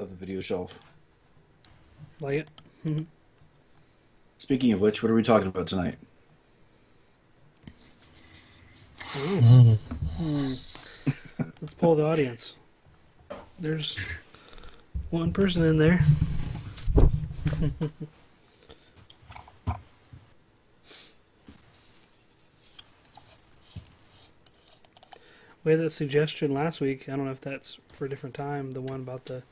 of the video shelf. Like it? Speaking of which, what are we talking about tonight? Ooh. Let's poll the audience. There's one person in there. We had that suggestion last week. I don't know if that's for a different time. The one about the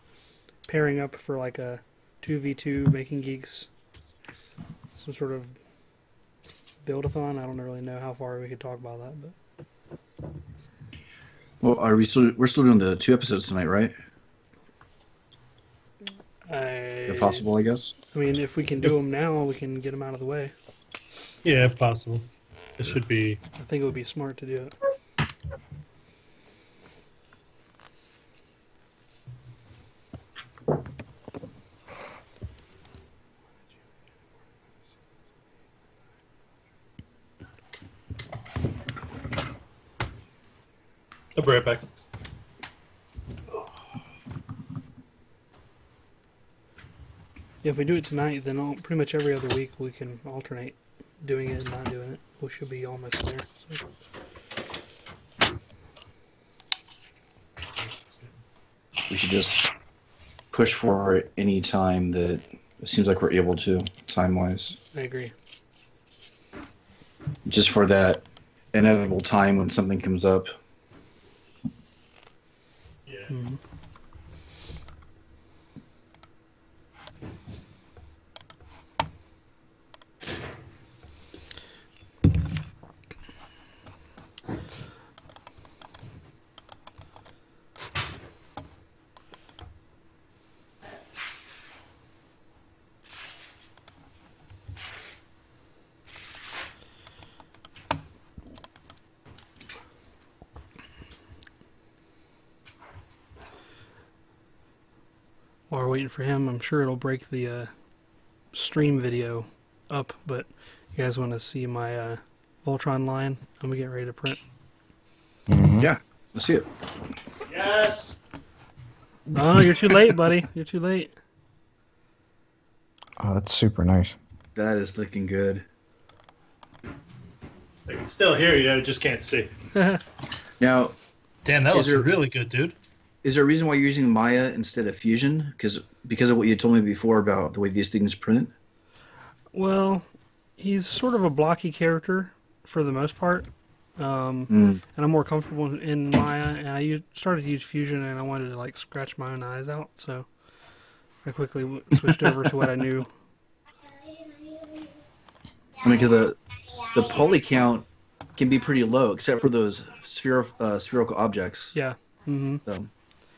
pairing up for like a 2v2 Making Geeks. Some sort of build-a-thon. I don't really know how far we could talk about that, but... Well, we're still doing the 2 episodes tonight, right? If possible, I guess. I mean, if we can do them now, we can get them out of the way. Yeah, if possible. It should be... I think it would be smart to do it. I'll be right back. If we do it tonight, then pretty much every other week we can alternate doing it and not doing it. We should be almost there. So. We should just push for it any time that it seems like we're able to, time-wise. I agree. Just for that inevitable time when something comes up. Yeah. Mm-hmm. While we're waiting for him, I'm sure it'll break the stream video up, but you guys want to see my Voltron line? I'm going to get ready to print. Mm-hmm. Yeah, let's see it. Yes! Oh, you're too late, buddy. You're too late. Oh, that's super nice. That is looking good. I can still hear you, I just can't see. Now, Damn, that Is looks there- really good, dude. is there a reason why you're using Maya instead of Fusion? Because of what you told me before about the way these things print? Well, he's sort of a blocky character for the most part. And I'm more comfortable in Maya, and I started to use Fusion, and I wanted to like scratch my own eyes out, so I quickly switched over to what I knew. I mean, because the poly count can be pretty low, except for those spherical objects. Yeah. Mm-hmm. So,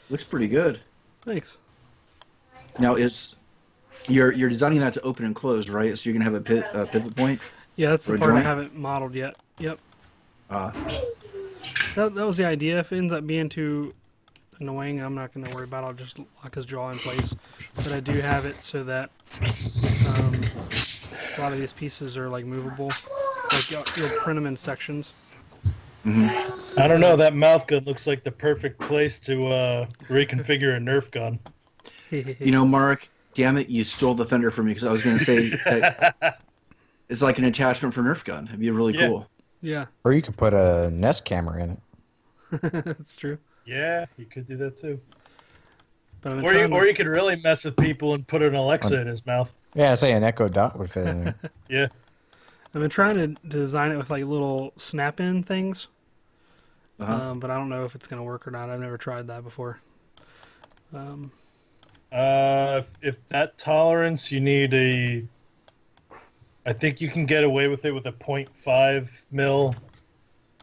looks pretty good. Thanks. Now, you're designing that to open and close, right? So you're gonna have a pivot point. Yeah, that's Or the a part I joint? haven't modeled yet. Yep. Uh, That was the idea. If it ends up being too annoying, I'm not going to worry about it. I'll just lock his jaw in place. But I do have it so that a lot of these pieces are like movable. Like you'll print them in sections. mm-hmm. I don't know, that mouth gun looks like the perfect place to reconfigure a Nerf gun. You know, Mark, damn it, you stole the thunder from me because I was gonna say that it's like an attachment for Nerf gun. It'd be really Yeah. cool. Yeah, Or you could put a Nest camera in it. that's true. Yeah, you could do that too. But I'm Or you could really mess with people and put an Alexa in his mouth. Yeah, say an Echo Dot would fit in there. Yeah. I've been trying to design it with like little snap-in things. Uh-huh. But I don't know if it's going to work or not. I've never tried that before. If that tolerance, you need a... I think you can get away with it with a 0.5 mil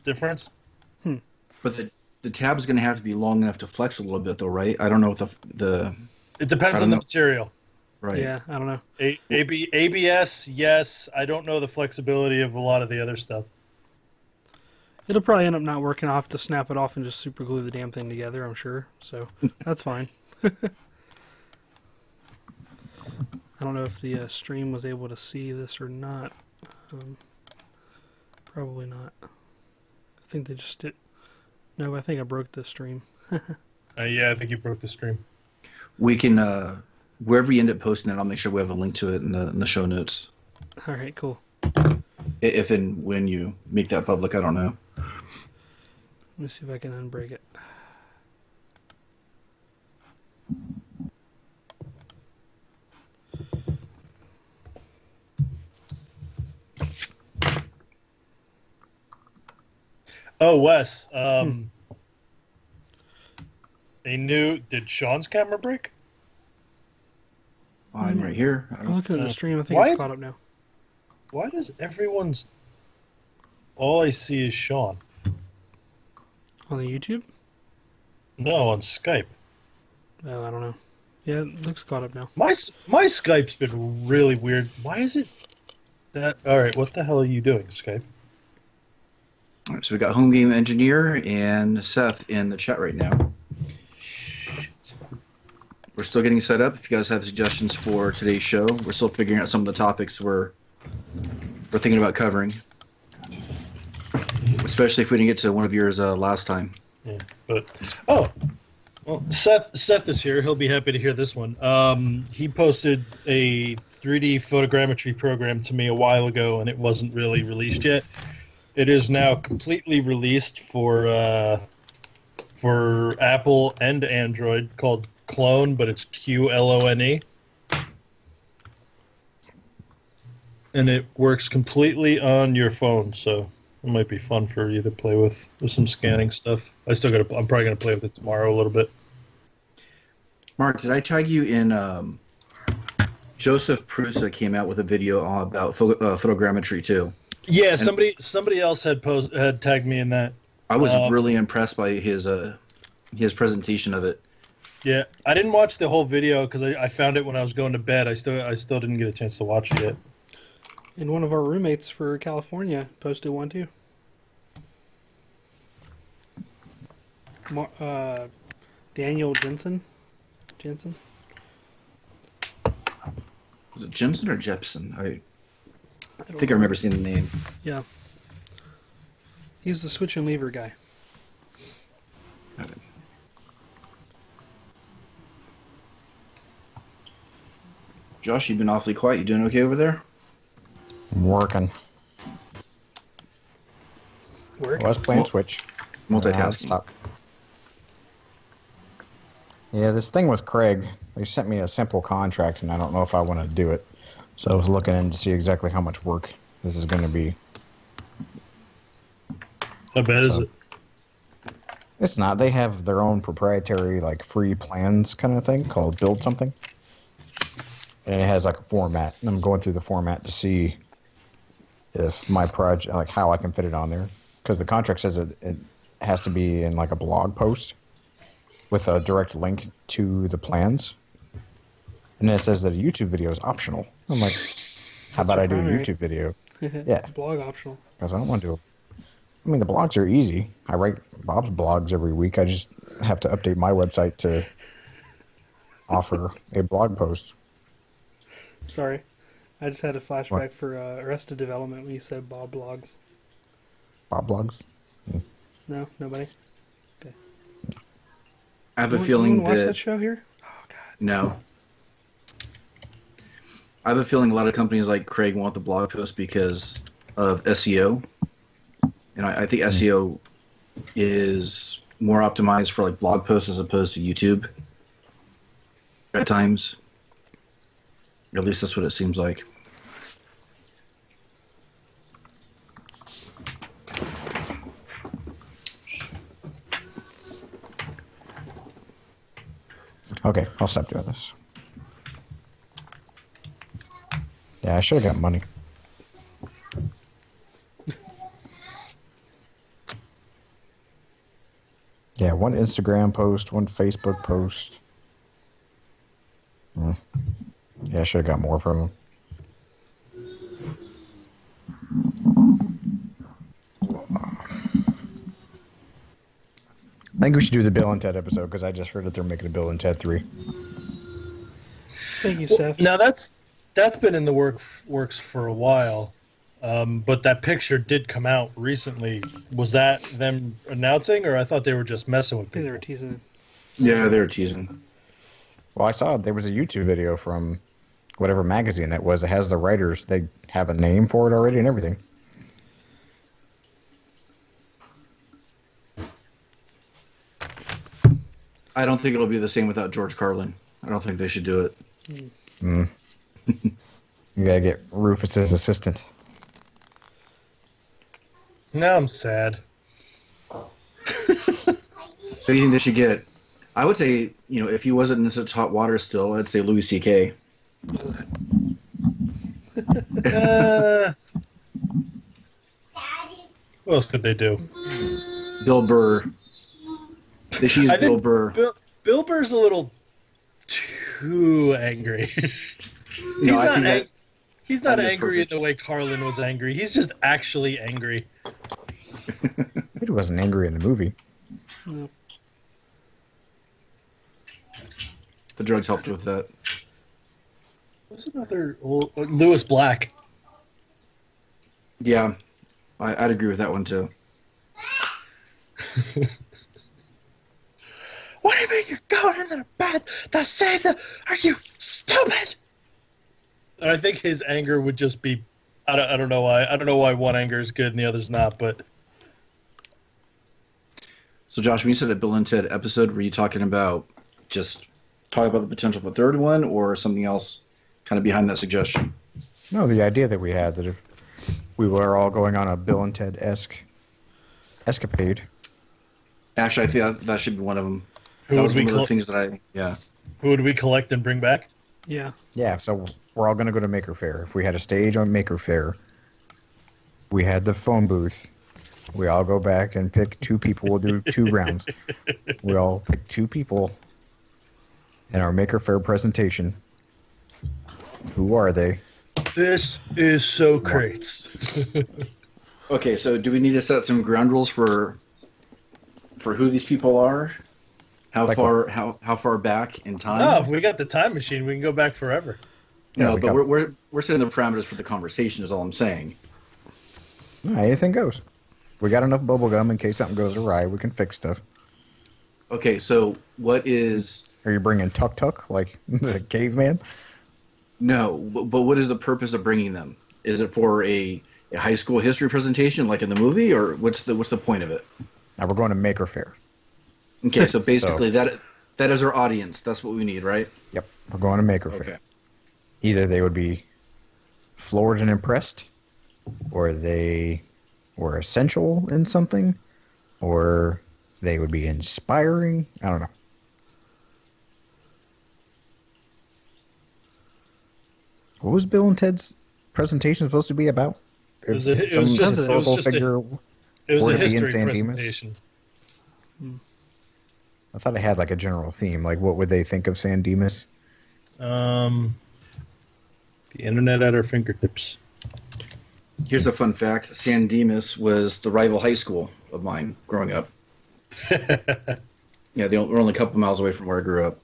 difference. But the tab is gonna have to be long enough to flex a little bit, though, right? I don't know what the It depends I on don't the know. material. right. Yeah, I don't know. ABS, yes. I don't know the flexibility of a lot of the other stuff. It'll probably end up not working. I'll have to snap it off and just super glue the damn thing together, I'm sure. So that's fine. I don't know if the stream was able to see this or not. Probably not. I think they just did. No, I think I broke the stream. Yeah, I think you broke the stream. We can, wherever you end up posting it, I'll make sure we have a link to it in the show notes. All right, cool. If and when you make that public, I don't know. Let me see if I can unbreak it. Oh, Wes. Did Sean's camera break? I'm right here. I'm looking at the stream. I think Why- it's caught up now. Why does everyone's... All I see is Sean. On the YouTube? No, on Skype. Oh, I don't know. Yeah, it looks caught up now. My Skype's been really weird. Why is it that... Alright, what the hell are you doing, Skype? All right, so we got Home Game Engineer and Seth in the chat right now. We're still getting set up. If you guys have suggestions for today's show, we're still figuring out some of the topics we're thinking about covering. Especially if we didn't get to one of yours last time. Yeah, but... Oh! Well, Seth is here. He'll be happy to hear this one. He posted a 3D photogrammetry program to me a while ago, and it wasn't really released yet. It is now completely released for Apple and Android, called Clone, but it's Qlone. And it works completely on your phone, so it might be fun for you to play with some scanning stuff. I'm probably gonna play with it tomorrow a little bit. Mark, did I tag you in? Joseph Prusa came out with a video about photogrammetry too. Yeah, somebody else had tagged me in that. I was really impressed by his presentation of it. Yeah, I didn't watch the whole video because I found it when I was going to bed. I still didn't get a chance to watch it yet. And one of our roommates for California posted one too. Daniel Jensen. Was it Jensen or Jepson? I think I remember seeing the name. Yeah. He's the switch and lever guy. Josh, you've been awfully quiet. You doing okay over there? I'm working. Work? I was playing Switch. Multitasking. Stop. Yeah, this thing with Craig, they sent me a simple contract, and I don't know if I want to do it. So I was looking in to see exactly how much work this is going to be. How bad is it? It's not. They have their own proprietary, like, free plans kind of thing called Build Something. And it has, like, a format. And I'm going through the format to see if my project, like, how I can fit it on there. Because the contract says it has to be in, like, a blog post with a direct link to the plans. And then it says that a YouTube video is optional. I'm like, how about I do a YouTube video? Yeah. Blog optional. Because I don't want to do it. I mean, the blogs are easy. I write Bob's blogs every week. I just have to update my website to offer a blog post. Sorry. I just had a flashback for Arrested Development when you said Bob Blogs. Bob blogs? No? Nobody? Okay. I have a feeling watch that show here? Oh, God. No. I have a feeling a lot of companies like Craig want the blog post because of SEO. And I think SEO is more optimized for like blog posts as opposed to YouTube at times. Or at least that's what it seems like. Okay, I'll stop doing this. Yeah, I should have got money. Yeah, one Instagram post, one Facebook post. Yeah, I should have got more from them. I think we should do the Bill and Ted episode because I just heard that they're making a Bill and Ted 3. Thank you, Seth. Now that's been in the works for a while, but that picture did come out recently. Was that them announcing, or I thought they were just messing with I think people? they were teasing. Yeah, they were teasing. Well, I saw there was a YouTube video from whatever magazine that was. It has the writers. They have a name for it already and everything. I don't think it'll be the same without George Carlin. I don't think they should do it. You gotta get Rufus's assistant. Now I'm sad. Who do you think they should get? I would say, if he wasn't in such hot water still, I'd say Louis C.K. What else could they do? Bill Burr. They should use I Bill think Burr. Bill Burr's a little too angry. He's not that is angry in perfect. the way Carlin was angry. He's just actually angry. He wasn't angry in the movie. No. The drugs helped with that. What's another Lewis Black? Yeah, I'd agree with that one too. What do you mean you're going into the bath to save them? Are you stupid? And I think his anger would just be, I don't know why. I don't know why one anger is good and the other's not, but So, Josh, when you said a Bill and Ted episode, were you talking about just talking about the potential for a third one, or something else kind of behind that suggestion? No, the idea that we had that if we were all going on a Bill and Ted-esque escapade. Actually, I think that should be one of them. who That would was we one of the things that who would we collect and bring back? Yeah. Yeah, so we're all going to go to Maker Faire. If we had a stage on Maker Faire, we had the phone booth. We all go back and pick 2 people. We'll do 2 rounds. We all pick 2 people in our Maker Faire presentation. Who are they? This is so crates. Okay, so do we need to set some ground rules for who these people are? How Like far back in time? No, if we got the time machine, we can go back forever. Yeah, No, we but got- we're setting the parameters for the conversation. Is all I'm saying. No, anything goes. We got enough bubble gum in case something goes awry. We can fix stuff. Okay, so what is Are you bringing Tuk Tuk like the caveman? no? But what is the purpose of bringing them? Is it for a high school history presentation, like in the movie, or what's the point of it? Now we're going to Maker Faire. Okay, so basically that is our audience. That's what we need, right? Yep, we're going to Maker Faire. Okay. Either they would be floored and impressed, or they were essential in something, or they would be inspiring. I don't know. What was Bill and Ted's presentation supposed to be about? It was just historical a figure. It was Or a to be in history San Dimas? presentation. I thought it had like a general theme. Like, what would they think of San Dimas? The internet at our fingertips. Here's a fun fact: San Dimas was the rival high school of mine growing up. Yeah, they were only a couple miles away from where I grew up.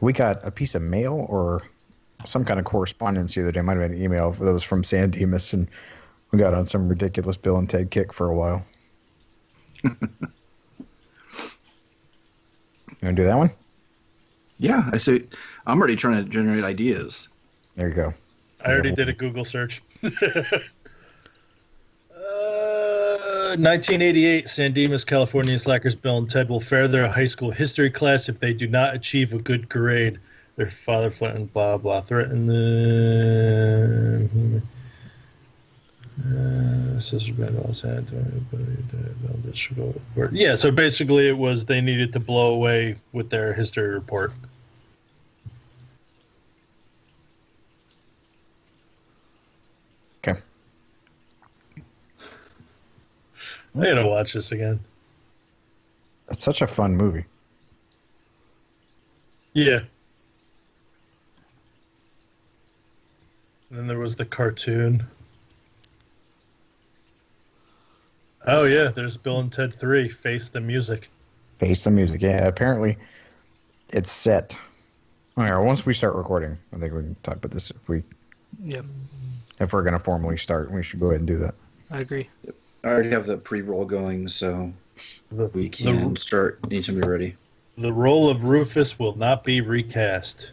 We got a piece of mail or some kind of correspondence the other day. Might have been an email that was from San Dimas, and we got on some ridiculous Bill and Ted kick for a while. You want to do that one? Yeah, I say I'm already trying to generate ideas. There you go. I already did a Google search. 1988, San Dimas, California slackers Bill and Ted will fail their high school history class if they do not achieve a good grade. Their father threatened, blah, blah, threatened the... Yeah, so basically it was they needed to blow away with their history report. Okay. I gotta watch this again. It's such a fun movie. Yeah. And then there was the cartoon. Oh yeah, there's Bill and Ted 3, Face the Music. Face the music. Yeah, apparently it's set. All right, once we start recording, I think we can talk about this. Yep. If we're going to formally start, we should go ahead and do that. I agree. I already have the pre-roll going, so The, we can start anytime you're ready. The role of Rufus will not be recast.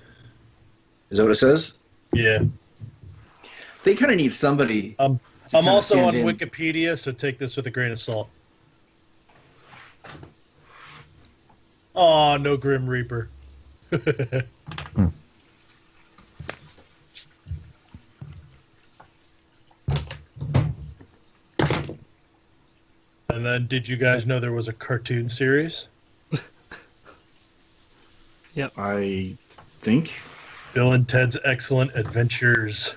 Is that what it says? Yeah. They kind of need somebody. I'm kinda also on stand in. Wikipedia, so take this with a grain of salt. Oh, no Grim Reaper. And then, did you guys know there was a cartoon series? Yep. I think. Bill and Ted's Excellent Adventures.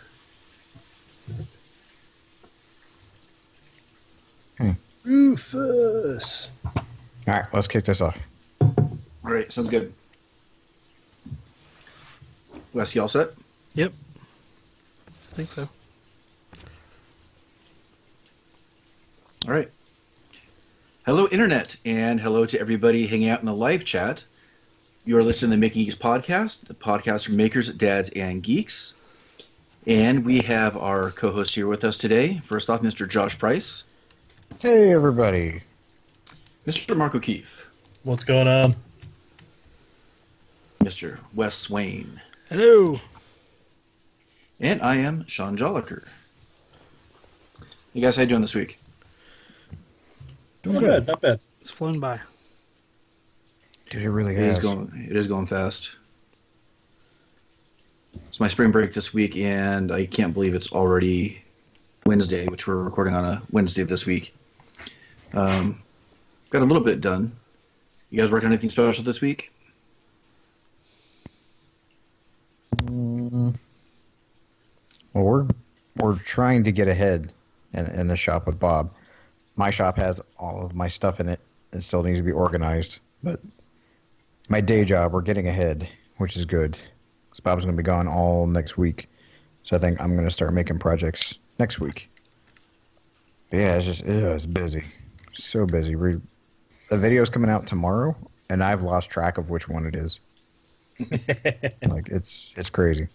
Rufus. All right, let's kick this off. All right, sounds good. Wes, you all set? Yep. I think so. All right. Hello, Internet, and hello to everybody hanging out in the live chat. You are listening to the Making Geeks podcast, the podcast for makers, dads, and geeks. And we have our co-host here with us today. First off, Mr. Josh Price. Hey, everybody. Mr. Mark O'Keefe. What's going on? Mr. Wes Swain. Hello. And I am Sean Jolliker. You guys, how you doing this week? Not bad, not bad. It's flown by. Dude, it really It has. is going fast. It's my spring break this week, and I can't believe it's already Wednesday, which we're recording on a Wednesday this week. Got a little bit done. You guys work on anything special this week? Well, we're trying to get ahead in the shop with Bob. My shop has all of my stuff in it. It still needs to be organized. But my day job, we're getting ahead, which is good. 'Cause Bob's going to be gone all next week. So I think I'm going to start making projects next week. But yeah, it's busy. So busy. The video's coming out tomorrow, and I've lost track of which one it is. Like, it's crazy.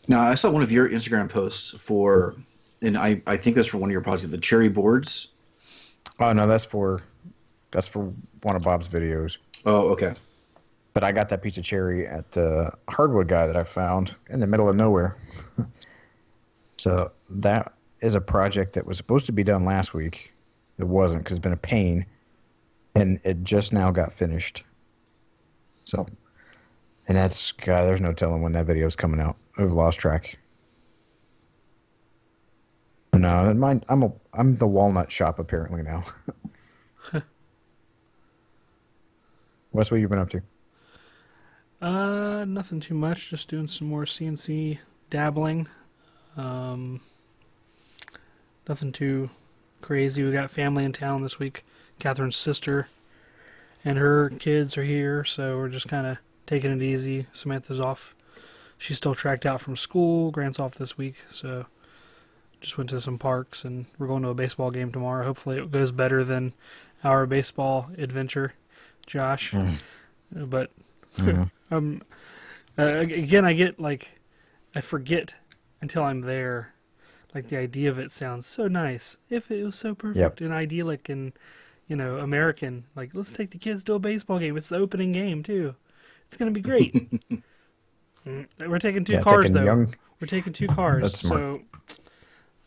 Now, I saw one of your Instagram posts for, and I think it was for one of your projects, the cherry boards. Oh no, that's for one of Bob's videos. Oh, okay. But I got that piece of cherry at the hardwood guy that I found in the middle of nowhere. So that is a project that was supposed to be done last week. It wasn't because it's been a pain, and it just now got finished. So, and that's God. There's no telling when that video's coming out. I've lost track. No, I'm the walnut shop apparently now. Wes, what you been up to? Nothing too much. Just doing some more CNC dabbling. Nothing too crazy. We got family in town this week. Catherine's sister and her kids are here, so we're just kind of taking it easy. Samantha's off. She's still tracked out from school. Grant's off this week, so just went to some parks, and we're going to a baseball game tomorrow. Hopefully it goes better than our baseball adventure, Josh. But again, I get I forget until I'm there. Like, the idea of it sounds so nice. If it was so perfect and idyllic and, American, like, let's take the kids to a baseball game. It's the opening game too. It's gonna be great. We're taking two cars though. We're taking two cars, That's smart. so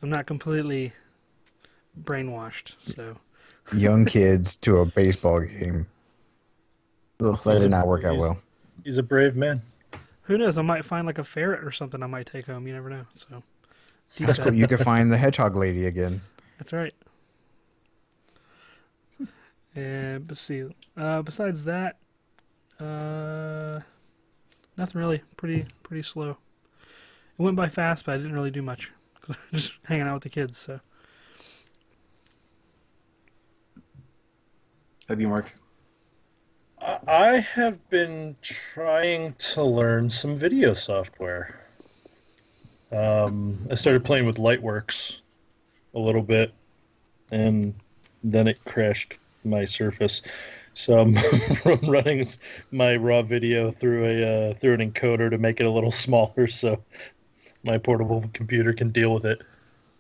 I'm not completely brainwashed. So Young kids to a baseball game. Ugh, that did not work out well. He's a brave man. who knows? I might find like a ferret or something I might take home. You never know. So That's cool. You could find the hedgehog lady again. That's right. And let's see. Besides that, nothing really. Pretty slow. It went by fast, but I didn't really do much. Just hanging out with the kids. So. Have you, Mark? I have been trying to learn some video software. I started playing with Lightworks a little bit, and then it crashed my Surface. So I'm running my raw video through an encoder to make it a little smaller, so my portable computer can deal with it.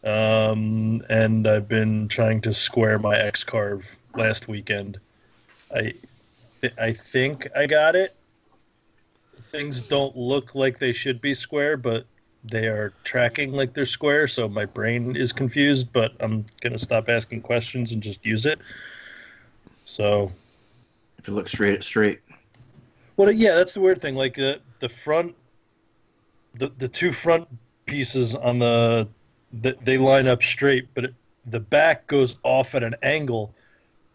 And I've been trying to square my Xcarve last weekend. I I think I got it. Things don't look like they should be square, but they are tracking like they're square, so my brain is confused, but I'm going to stop asking questions and just use it. So... If it looks straight, it's straight. Well, yeah, that's the weird thing. Like the front... The two front pieces on they line up straight, but the back goes off at an angle,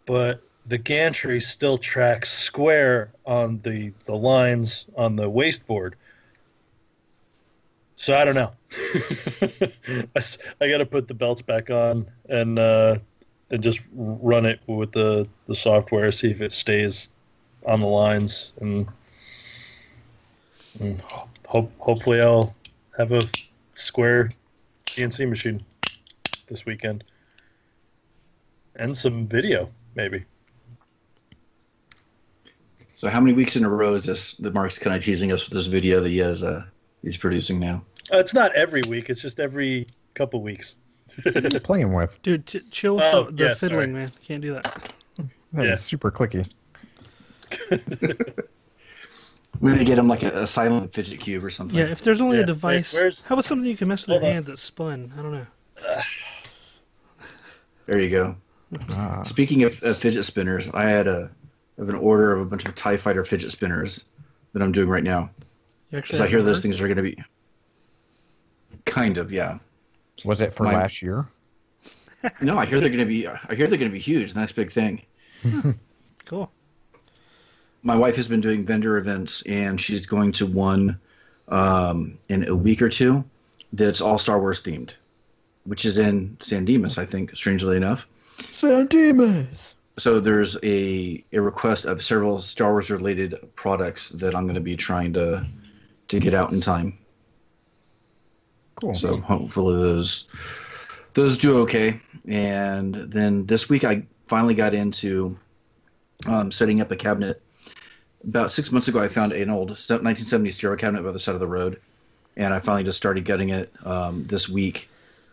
but the gantry still tracks square on the lines on the wasteboard. So I don't know. I got to put the belts back on and just run it with the software, see if it stays on the lines, and hopefully I'll have a square CNC machine this weekend and some video, maybe. So how many weeks in a row is this that Mark's kind of teasing us with this video that he's producing now? It's not every week. It's just every couple weeks. What are you playing with? Dude, chill with the fiddling, man. Can't do that. It's super clicky. We're going to get him like a silent fidget cube or something. Yeah, if there's only a device... how about something you can mess with your hands that spun? I don't know. There you go. Speaking of fidget spinners, I have an order of a bunch of TIE Fighter fidget spinners that I'm doing right now. Because I hear those things are going to be... Kind of, yeah. Was it for last year? No, I hear they're going to be. I hear they're going to be huge. Next big thing. Cool. My wife has been doing vendor events, and she's going to one in a week or two that's all Star Wars themed, which is in San Dimas, I think. Strangely enough. San Dimas. So there's a request of several Star Wars related products that I'm going to be trying to get out in time. Cool. So hopefully those do okay. And then this week I finally got into setting up a cabinet. About 6 months ago I found an old 1970s stereo cabinet by the side of the road, and I finally just started getting it this week.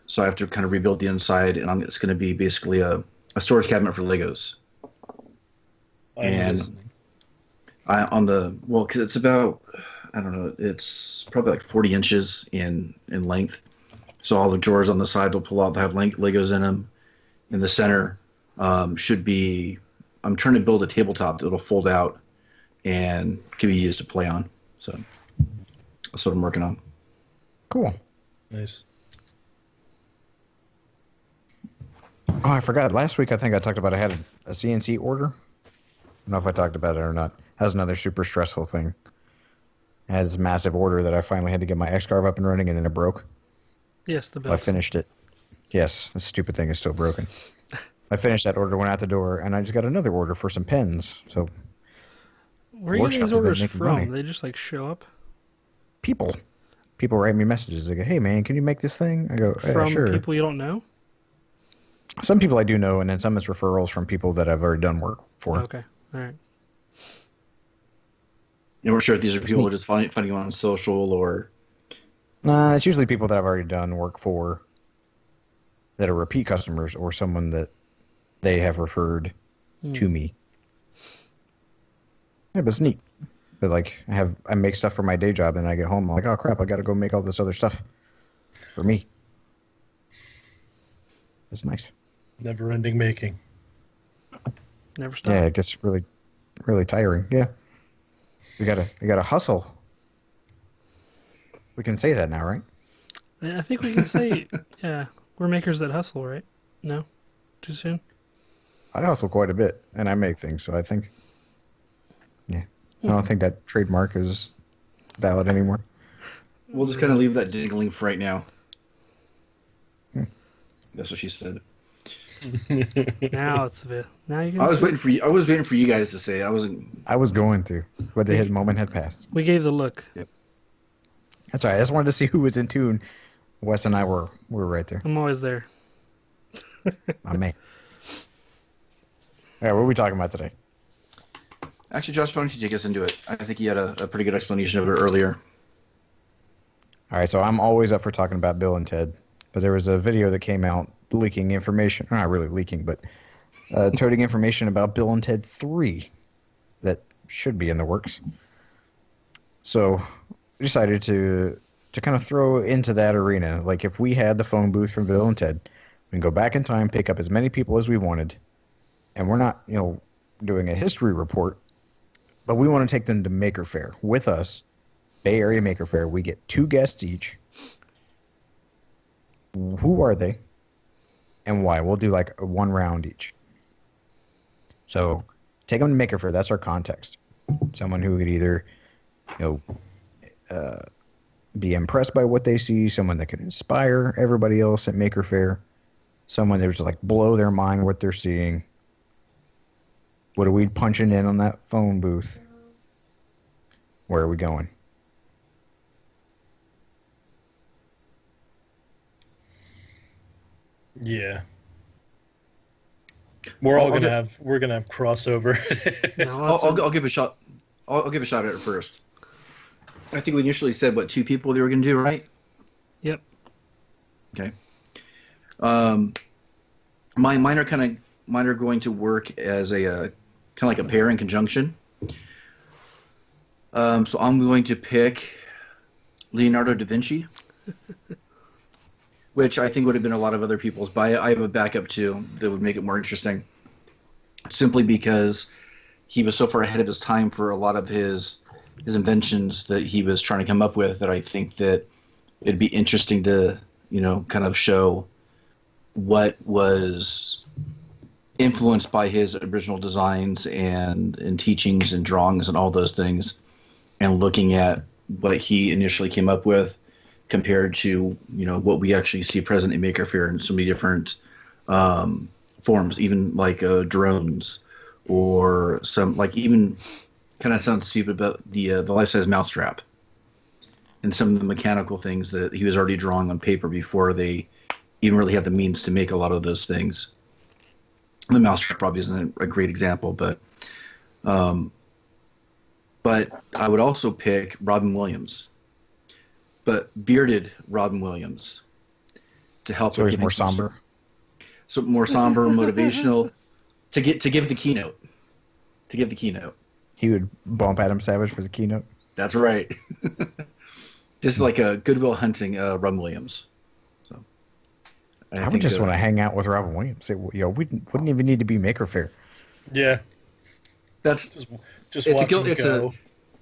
So I have to kind of rebuild the inside, and it's going to be basically a storage cabinet for Legos. Because it's about, I don't know, it's probably like 40 inches in length. So all the drawers on the side will pull out, they'll have Legos in them. In the center should be, I'm trying to build a tabletop that'll fold out and can be used to play on. So that's what I'm working on. Cool. Nice. Oh, I forgot. Last week I think I talked about I had a CNC order. I don't know if I talked about it or not. That was another super stressful thing. I had this massive order that I finally had to get my X-Carve up and running, and then it broke. Yes, the belt. I finished it. Yes, the stupid thing is still broken. I finished that order, went out the door, and I just got another order for some pens. So, where are you getting these orders from? They just like show up? People write me messages. They go, "Hey man, can you make this thing?" I go, "Yeah, from sure." People you don't know? Some people I do know, and then some it's referrals from people that I've already done work for. Okay, all right. And we're sure if these are people who are just finding you on social or... Nah, it's usually people that I've already done work for that are repeat customers or someone that they have referred to me. Yeah, but it's neat. But like, I make stuff for my day job, and I get home, I'm like, oh crap, I got to go make all this other stuff for me. It's nice. Never-ending making. Never stop. Yeah, it gets really, really tiring. Yeah, we gotta hustle. We can say that now, right? I think we can say, yeah, we're makers that hustle, right? No, too soon. I hustle quite a bit, and I make things, so I think, yeah, I don't think that trademark is valid anymore. We'll just kind of leave that jingling for right now. That's what she said. Now you can. I was waiting for you. I was waiting for you guys to say it. I was going to, but the moment had passed. We gave the look. Yep. That's all right. I just wanted to see who was in tune. Wes and I were right there. I'm always there. My man. All right, what are we talking about today? Actually, Josh, why don't you take us into it? I think you had a pretty good explanation of it earlier. All right, so I'm always up for talking about Bill and Ted, but there was a video that came out leaking information, not really leaking, but toting information about Bill and Ted 3 that should be in the works. So we decided to kind of throw into that arena. Like if we had the phone booth from Bill and Ted, we can go back in time, pick up as many people as we wanted, and we're not, doing a history report, but we want to take them to Maker Faire with us, Bay Area Maker Faire. We get 2 guests each. Who are they, and why? We'll do like a 1 round each. So take them to Maker Faire. That's our context. Someone who could either, be impressed by what they see, someone that can inspire everybody else at Maker Faire, someone that just like blow their mind what they're seeing. What are we punching in on that phone booth? Where are we going? Yeah. We're gonna have crossover. No, I'll give a shot. I'll give a shot at it first. I think we initially said 2 people they were going to do, right? Yep. Okay. Mine are going to work as a kind of like a pair in conjunction. So I'm going to pick Leonardo da Vinci, which I think would have been a lot of other people's, but I have a backup too that would make it more interesting. Simply because he was so far ahead of his time for a lot of his inventions that he was trying to come up with, that I think that it'd be interesting to, kind of show what was influenced by his original designs and teachings and drawings and all those things, and looking at what he initially came up with compared to, what we actually see present in Maker Faire in so many different forms, even like drones, or some, like, even kind of sounds stupid, but the life-size mousetrap and some of the mechanical things that he was already drawing on paper before they even really had the means to make a lot of those things. The mousetrap probably isn't a great example, but I would also pick Robin Williams, but bearded Robin Williams, to help. So he's more somber. So more somber, motivational, to give the keynote. To give the keynote. He would bump Adam Savage for the keynote. That's right. This is like a Goodwill Hunting Robin Williams. So I would just want to hang out with Robin Williams. We wouldn't even need to be Maker Faire. Yeah. That's just watch him go.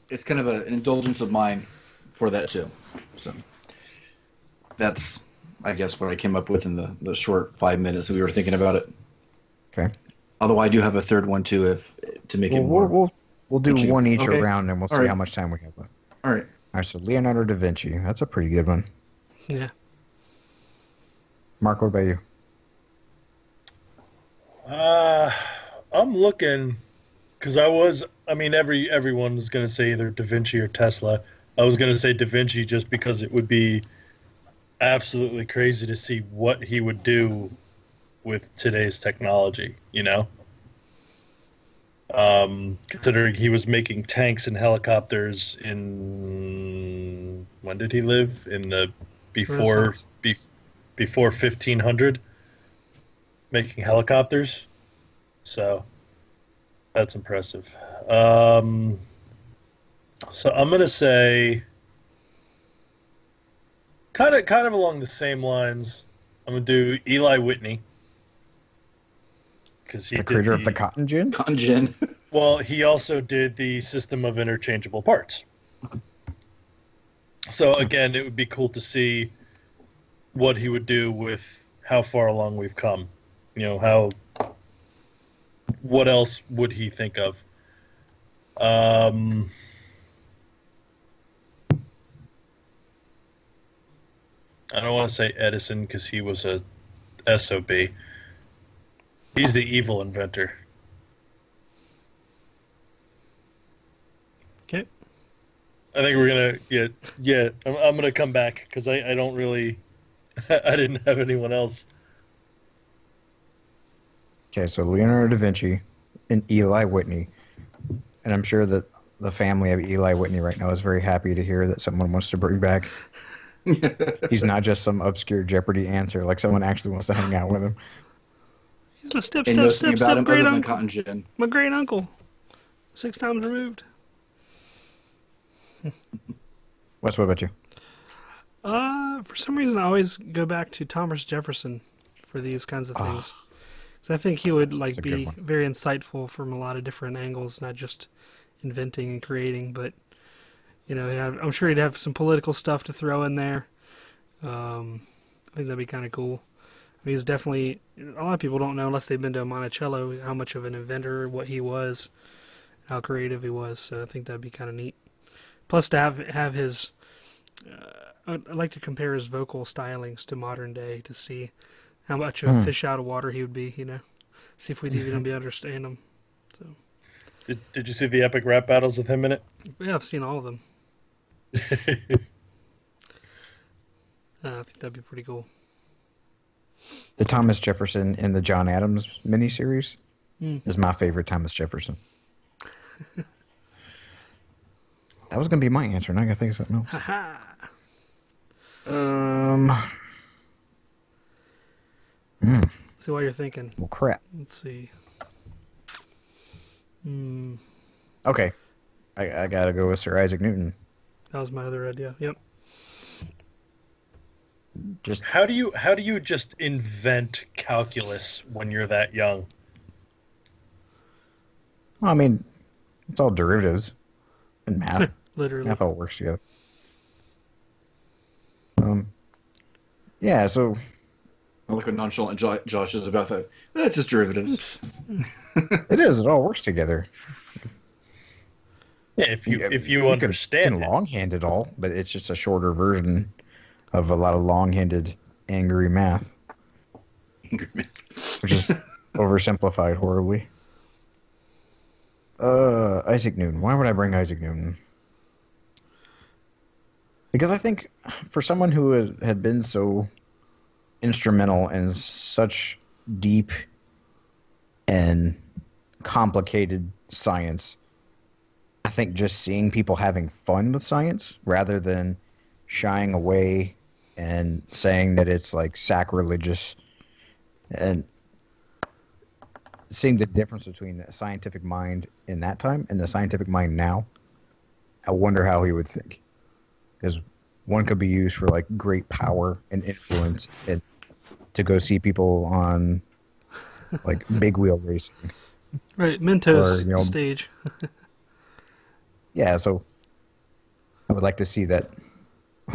It's kind of an indulgence of mine for that too. So that's, I guess, what I came up with in the short 5 minutes that we were thinking about it. Okay. Although I do have a third one too, to make it more. We'll do one each around, and we'll see how much time we have left. All right. All right. So Leonardo da Vinci. That's a pretty good one. Yeah. Mark, what about you? I'm looking, because everyone's going to say either Da Vinci or Tesla. I was going to say Da Vinci just because it would be absolutely crazy to see what he would do with today's technology, considering he was making tanks and helicopters in, when did he live? In the before 1500, making helicopters. So that's impressive. So I'm going to say, kind of along the same lines, I'm going to do Eli Whitney. He the creator of the cotton gin? Cotton gin. Well, he also did the system of interchangeable parts. So again, it would be cool to see what he would do with how far along we've come. What else would he think of? I don't want to say Edison because he was a SOB. He's the evil inventor. Okay. I think we're gonna I'm gonna come back because I don't really I didn't have anyone else. Okay, so Leonardo da Vinci and Eli Whitney, and I'm sure that the family of Eli Whitney right now is very happy to hear that someone wants to bring back. He's not just some obscure Jeopardy answer; like someone actually wants to hang out with him. He's my step great uncle. My great uncle. 6 times removed. Wes, what about you? For some reason, I always go back to Thomas Jefferson for these kinds of things. Because I think he would be very insightful from a lot of different angles, not just inventing and creating, but I'm sure he'd have some political stuff to throw in there. I think that'd be kind of cool. I mean, he's definitely, a lot of people don't know unless they've been to a Monticello how much of an inventor, what he was, how creative he was. So I think that'd be kind of neat. Plus to have his, I'd like to compare his vocal stylings to modern day to see how much of a fish out of water he would be, see if we'd even be able to understand him. So, Did you see the epic rap battles with him in it? Yeah, I've seen all of them. I think that'd be pretty cool. The Thomas Jefferson in the John Adams miniseries is my favorite Thomas Jefferson. That was going to be my answer, and I got to think of something else. See what you're thinking. Well, crap. Let's see. Okay. I got to go with Sir Isaac Newton. That was my other idea. Yep. Just How do you just invent calculus when you're that young? Well, I mean, it's all derivatives and math. Literally. Math all works together. Yeah, so I look at nonchalant Josh is about that. That's just derivatives. it is. It all works together. Yeah, if you can understand longhand it all, but it's just a shorter version of a lot of long-handed angry math, which is oversimplified horribly. Isaac Newton. Why would I bring Isaac Newton? Because I think for someone who had been so instrumental in such deep and complicated science, I think just seeing people having fun with science rather than shying away and saying that it's like sacrilegious, and seeing the difference between the scientific mind in that time and the scientific mind now, I wonder how he would think. Because one could be used for like great power and influence, and to go see people on like big wheel racing. Right, Mentos stage. Yeah, so I would like to see that.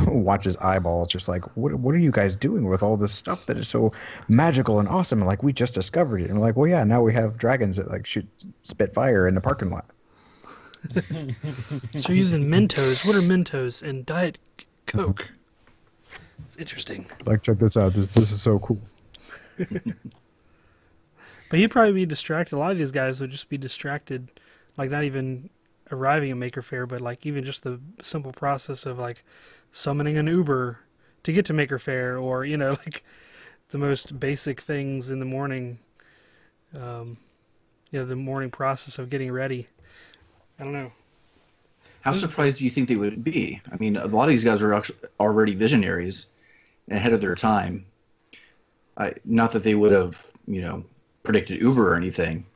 Watch his eyeballs, just like, what are you guys doing with all this stuff that is so magical and awesome? And like, we just discovered it. And like, well, yeah, now we have dragons that like spit fire in the parking lot. So you're using Mentos. What are Mentos and Diet Coke? It's interesting. Like, check this out. This is so cool. But he'd probably be distracted. A lot of these guys would just be distracted, like not even arriving at Maker Faire, but like even just the simple process of like summoning an Uber to get to Maker Faire, or like the most basic things in the morning. The morning process of getting ready. I don't know. How surprised do you think they would be? I mean, a lot of these guys are actually already visionaries and ahead of their time. Not that they would have, predicted Uber or anything.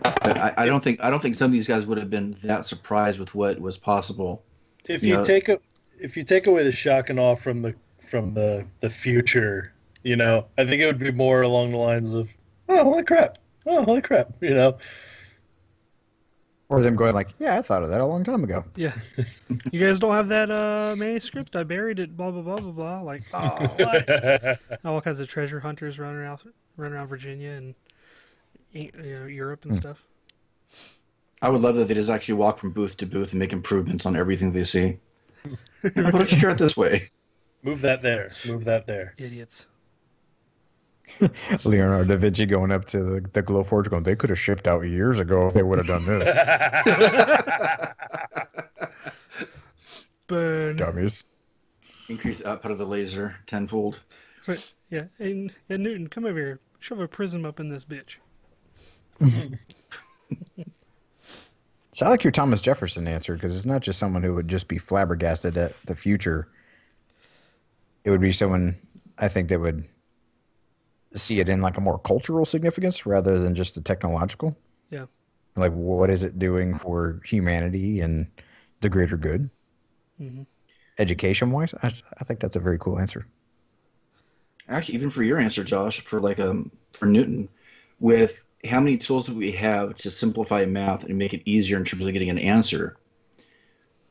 But I don't think some of these guys would have been that surprised with what was possible. If you take away the shock and awe from the future, I think it would be more along the lines of, oh holy crap, Or them going like, yeah, I thought of that a long time ago. Yeah. You guys don't have that manuscript? I buried it, blah, blah, blah, blah, blah. Like, oh, what? All kinds of treasure hunters running around Virginia and Europe and stuff. I would love that they just actually walk from booth to booth and make improvements on everything they see. Why don't you try it this way? Move that there. Move that there. Idiots. Leonardo da Vinci going up to the Glowforge going, they could have shipped out years ago if they would have done this. Burn. Dummies. Increase output of the laser tenfold. Right. Yeah. And Newton, come over here. Shove a prism up in this bitch. So I like your Thomas Jefferson answer, because it's not just someone who would just be flabbergasted at the future. It would be someone, I think, that would see it in like a more cultural significance rather than just the technological. Yeah. Like, what is it doing for humanity and the greater good? Mm-hmm. Education-wise, I think that's a very cool answer. Actually, even for your answer, Josh, for for Newton, with how many tools that we have to simplify math and make it easier in terms of getting an answer,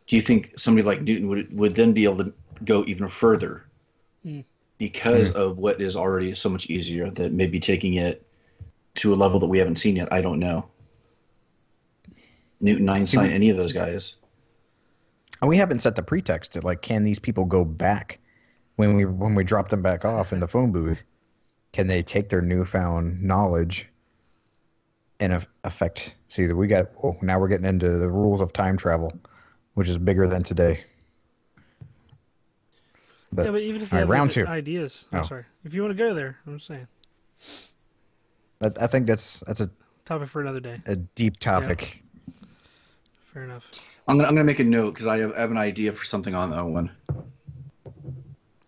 do you think somebody like Newton would then be able to go even further because of what is already so much easier, that maybe taking it to a level that we haven't seen yet? I don't know. Newton, Einstein, any of those guys. And we haven't set the pretext to, like, can these people go back when we drop them back off in the phone booth? Can they take their newfound knowledge and affect? See, that now we're getting into the rules of time travel, which is bigger than today. But even if you have round two ideas, sorry, if you want to go there, I'm just saying. I think that's a topic for another day. A deep topic. Yeah. Fair enough. I'm gonna make a note because I have an idea for something on that one.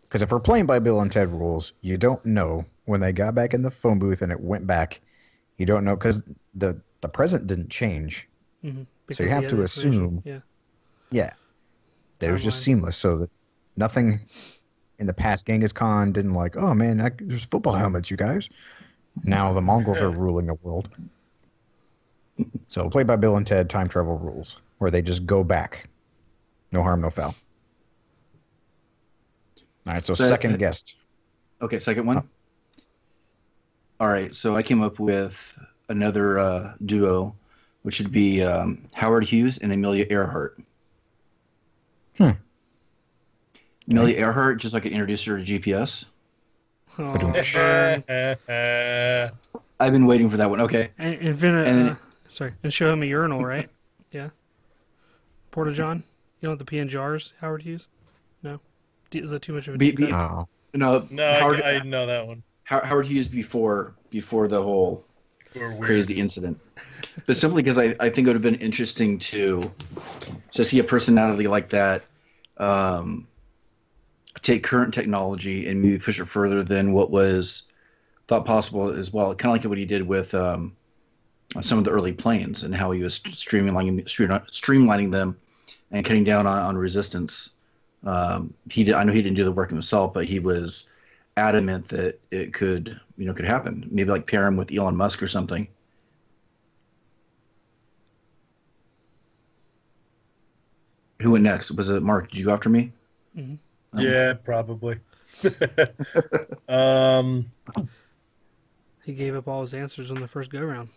Because if we're playing by Bill and Ted rules, you don't know when they got back in the phone booth and it went back. You don't know because the present didn't change. Mm-hmm. So you have to assume. Yeah. That it was just seamless, so that nothing in the past Genghis Khan didn't like, oh man, there's football helmets, you guys. Now the Mongols are ruling the world. So play by Bill and Ted time travel rules, where they just go back. No harm, no foul. All right, so second guest. Okay, second one. All right, so I came up with another duo, which would be Howard Hughes and Amelia Earhart. Amelia Earhart, just so I could introduce her to GPS. Oh, I've been waiting for that one. Okay. And show him a urinal, right? Yeah. Porta John? You don't have to pee in jars, Howard Hughes? No? Is that too much of a deep cut? No, I know that one. Howard Hughes before the whole crazy incident. But simply because I think it would have been interesting to see a personality like that take current technology and maybe push it further than what was thought possible as well. Kind of like what he did with some of the early planes and how he was streamlining them and cutting down on resistance. I know he didn't do the work himself, but he was adamant that it could happen. Maybe like pair him with Elon Musk or something. Who went next? Was it Mark? Did you go after me? Mm-hmm. Yeah, probably. He gave up all his answers on the first go-round.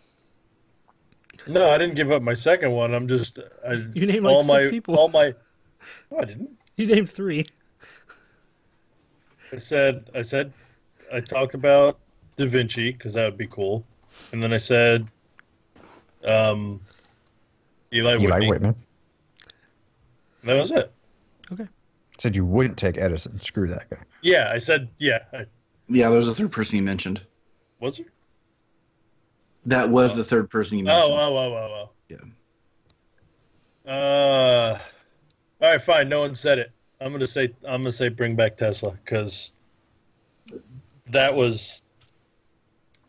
No, I didn't give up my second one. I'm just... you named like six people. No, I didn't. You named three. I talked about Da Vinci, because that would be cool. And then I said Eli Whitney. That was it. Okay. Said you wouldn't take Edison. Screw that guy. Yeah, I said, yeah. Yeah, there was a third person you mentioned. Was there? That was the third person you mentioned. Oh. Yeah. All right, fine. No one said it. I'm gonna say bring back Tesla, because that was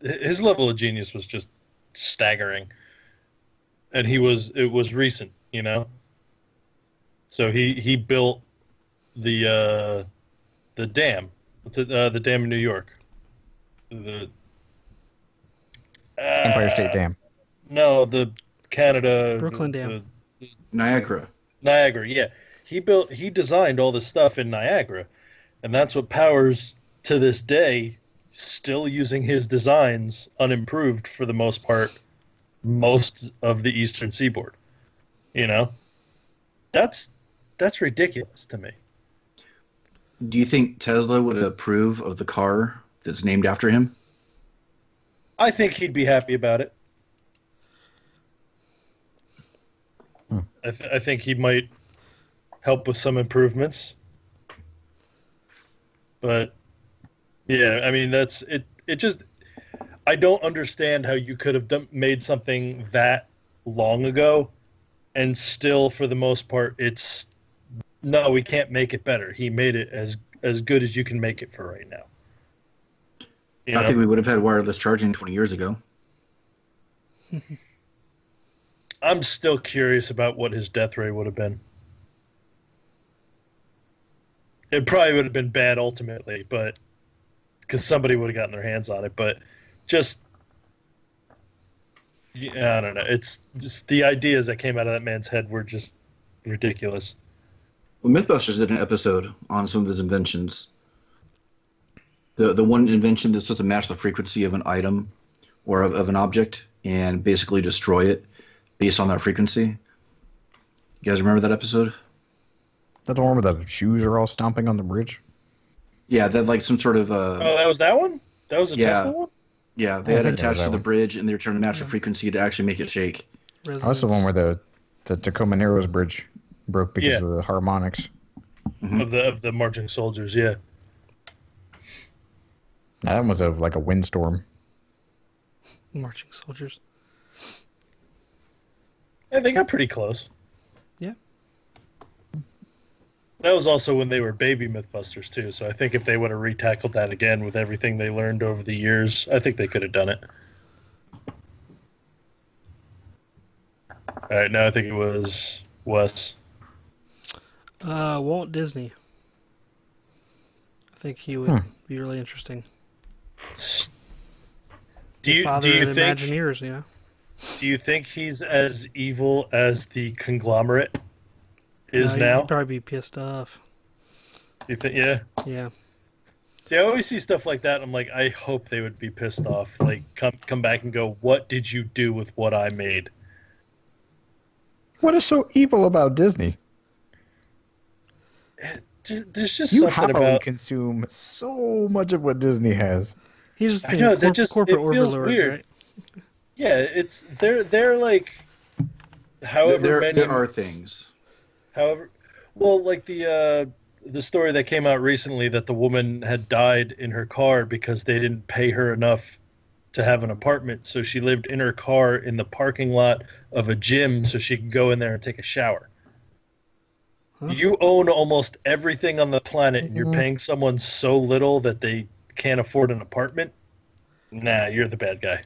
his level of genius was just staggering, and it was recent, So he built the dam. What's it? The dam in New York. The Empire State Dam. No, the Canada Brooklyn Dam. Niagara, yeah. He designed all this stuff in Niagara, and that's what powers, to this day, still using his designs unimproved for the most part, most of the eastern seaboard. That's ridiculous to me. do you think Tesla would approve of the car that's named after him? I think he'd be happy about it. I think he might help with some improvements. But yeah, I mean, that's it. It just, I don't understand how you could have made something that long ago, and still, for the most part, it's no, we can't make it better. He made it as good as you can make it for right now. I think we would have had wireless charging 20 years ago. I'm still curious about what his death ray would have been. It probably would have been bad ultimately, but because somebody would have gotten their hands on it. But just, yeah, I don't know. It's just the ideas that came out of that man's head were just ridiculous. Well, MythBusters did an episode on some of his inventions. The one invention that's supposed to match the frequency of an item or of an object and basically destroy it based on that frequency. You guys remember that episode? Is that the one where the shoes are all stomping on the bridge? Yeah, that like some sort of. Oh, that was that one? That was a Tesla one? Yeah, they had it attached to the bridge, and they were trying to match the frequency to actually make it shake. Resonance. That's the one where the Tacoma Narrows Bridge broke because of the harmonics. Of the marching soldiers, yeah. That one was like a windstorm. Marching soldiers. Yeah, they got pretty close. Yeah. That was also when they were baby Mythbusters, too. So I think if they would have retackled that again with everything they learned over the years, I think they could have done it. All right, now I think it was Wes. Walt Disney. I think he would be really interesting. Do you Father think of Imagineers, you know? Do you think he's as evil as the conglomerate is now? He'd probably be pissed off. You think? Yeah. Yeah. See, I always see stuff like that. And I'm like, I hope they would be pissed off. Like, come back and go, what did you do with what I made? What is so evil about Disney? There's just You something happily about. consume so much of what Disney has. He's just I know, thinking corporate it feels overlords, weird. right? Yeah, they're like, however many. There are things. However, well, like the story that came out recently that the woman had died in her car because they didn't pay her enough to have an apartment, so she lived in her car in the parking lot of a gym so she could go in there and take a shower. Huh? You own almost everything on the planet, and you're paying someone so little that they can't afford an apartment? Nah, you're the bad guy.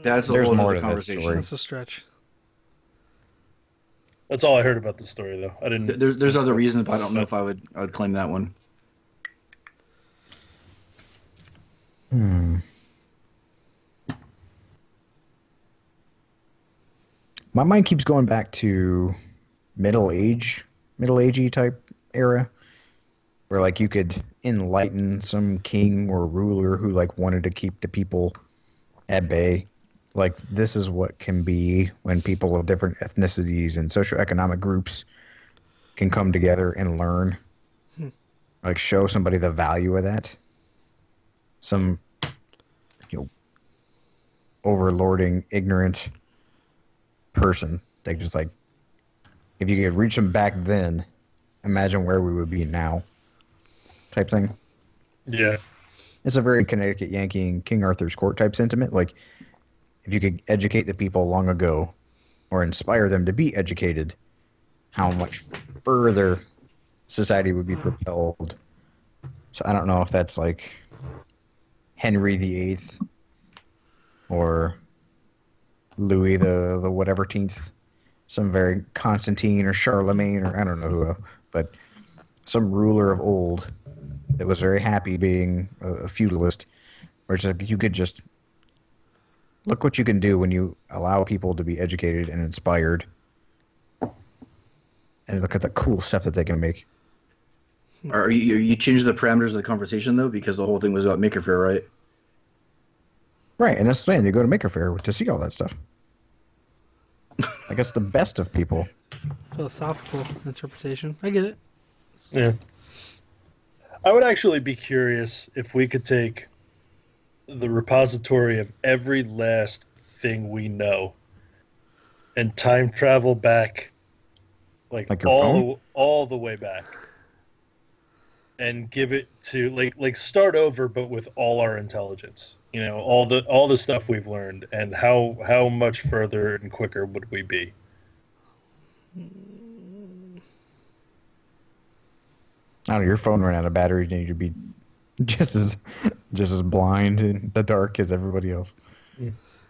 That's a There's whole more other to that conversation. story. That's a stretch. That's all I heard about the story, though. I didn't. There's other reasons, but I don't know if I would claim that one. My mind keeps going back to middle agey type era, where like you could enlighten some king or ruler who like wanted to keep the people at bay. Like, this is what can be when people of different ethnicities and socioeconomic groups can come together and learn. Like, show somebody the value of that. Some, overlording, ignorant person. They just like, if you could reach them back then, imagine where we would be now. Type thing. Yeah. It's a very Connecticut Yankee and King Arthur's Court type sentiment. Like, if you could educate the people long ago or inspire them to be educated, how much further society would be propelled. So I don't know if that's like Henry VIII or Louis the whatever teenth, some very Constantine or Charlemagne or I don't know who, but some ruler of old that was very happy being a feudalist, where it's like you could just look what you can do when you allow people to be educated and inspired, and look at the cool stuff that they can make. Are you changing the parameters of the conversation though? Because the whole thing was about Maker Faire, right? Right, and that's the thing. You go to Maker Faire to see all that stuff. I guess the best of people. Philosophical interpretation. I get it. Yeah. I would actually be curious if we could take the repository of every last thing we know and time travel back like all the way back and give it to like start over but with all our intelligence. All the stuff we've learned, and how much further and quicker would we be? I don't know, your phone ran out of batteries and you'd be just as blind in the dark as everybody else.